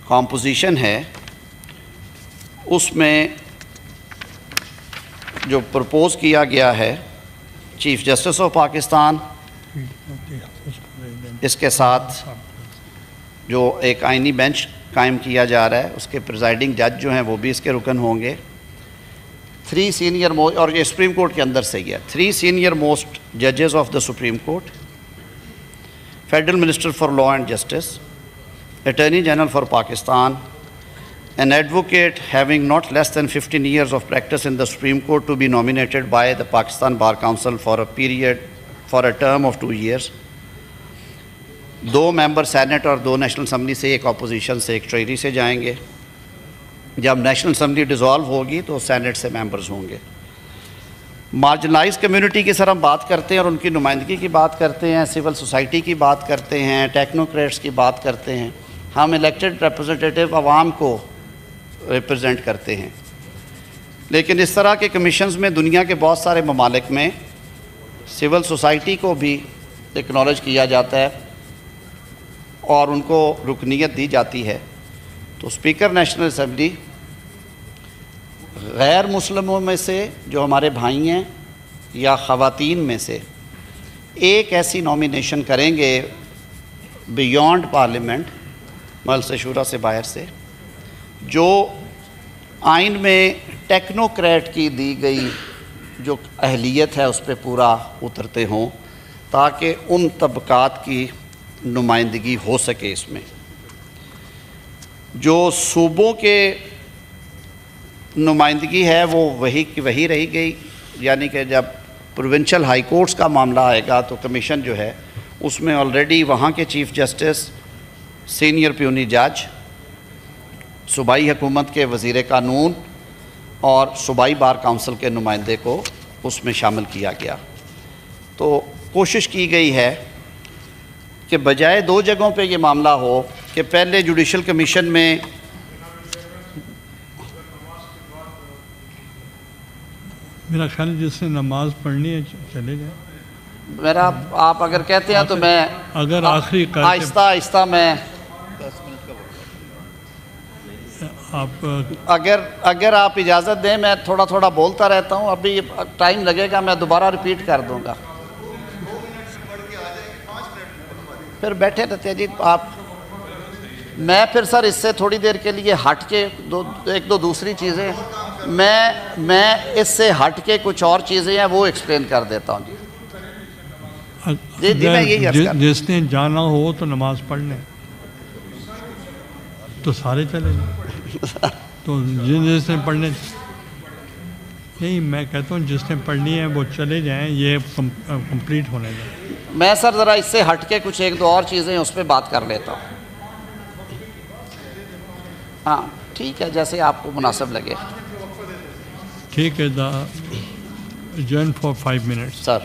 Composition है उसमें जो प्रपोज़ किया गया है चीफ़ जस्टिस ऑफ पाकिस्तान, इसके साथ जो एक आइनी बेंच कायम किया जा रहा है उसके प्रिजाइडिंग जज जो हैं वो भी इसके रुकन होंगे। 3 सीनियर मोस्ट, और ये सुप्रीम कोर्ट के अंदर से ही है, 3 सीनियर मोस्ट जजेस of the supreme court, federal minister for law and justice, attorney general for Pakistan, an advocate having not less than 15 years of practice in the Supreme Court to be nominated by the Pakistan Bar Council for a term of 2 years, 2 member senate और 2 national assembly से, एक opposition से, एक treasury से जाएंगे। जब national assembly dissolve होगी तो सेनेट से मेंबर्स होंगे। मार्जिनलाइज कम्युनिटी की सर हम बात करते हैं और उनकी नुमाइंदगी की बात करते हैं, सिविल सोसाइटी की बात करते हैं, टेक्नोक्रेट्स की बात करते हैं। हम इलेक्टेड रिप्रेजेंटेटिव आवाम को रिप्रेजेंट करते हैं, लेकिन इस तरह के कमीशंस में दुनिया के बहुत सारे ममालिक में सिविल सोसाइटी को भी एक्नॉलेज किया जाता है और उनको रुकनीत दी जाती है। तो स्पीकर नेशनल असम्बली गैर मुस्लिमों में से जो हमारे भाई हैं या ख़वातीन में से एक ऐसी नॉमिनेशन करेंगे बियॉन्ड पार्लियामेंट, मजलिस शूरा से बाहर से, जो आइन में टेक्नोक्रेट की दी गई जो अहलियत है उस पर पूरा उतरते हों, ताकि उन तबकात की नुमाइंदगी हो सके। इसमें जो सूबों के नुमाइंदगी है वो वही की वही रही गई, यानी कि जब प्रोविंशियल हाई कोर्ट्स का मामला आएगा तो कमीशन जो है उसमें ऑलरेडी वहाँ के चीफ़ जस्टिस, सीनियर प्यूनी जज, सूबाई हुकूमत के वज़ीर कानून और सूबाई बार काउंसिल के नुमाइंदे को उसमें शामिल किया गया। तो कोशिश की गई है कि बजाय 2 जगहों पे ये मामला हो कि पहले जुडिशल कमीशन में मेरा ख्याल है जिसने नमाज पढ़नी है चले जाए। मेरा आप अगर कहते हैं तो मैं अगर आखिरी आहिस्ता आहिस्ता मैं आप अगर आप इजाज़त दें मैं थोड़ा थोड़ा बोलता रहता हूँ। अभी टाइम लगेगा, मैं दोबारा रिपीट कर दूँगा, फिर बैठे रहते हैं जी आप। मैं फिर सर इससे थोड़ी देर के लिए हट के एक दो दूसरी चीज़ें मैं इससे हट के कुछ और चीज़ें हैं वो एक्सप्लेन कर देता हूँ जी। जी मैं यही अर्ज़ कर, जिसने जाना हो तो नमाज पढ़ लें, तो सारे चले जाए। तो जिसने पढ़ने नहीं, मैं कहता हूँ जिसने पढ़नी है वो चले जाएं, ये कंप्लीट होने दें। मैं सर ज़रा इससे हट के कुछ 1-2 और चीज़ें उस पर बात कर लेता हूँ। हाँ ठीक है, जैसे आपको मुनासिब लगे। ठीक है, the adjourn for 5 minutes sir.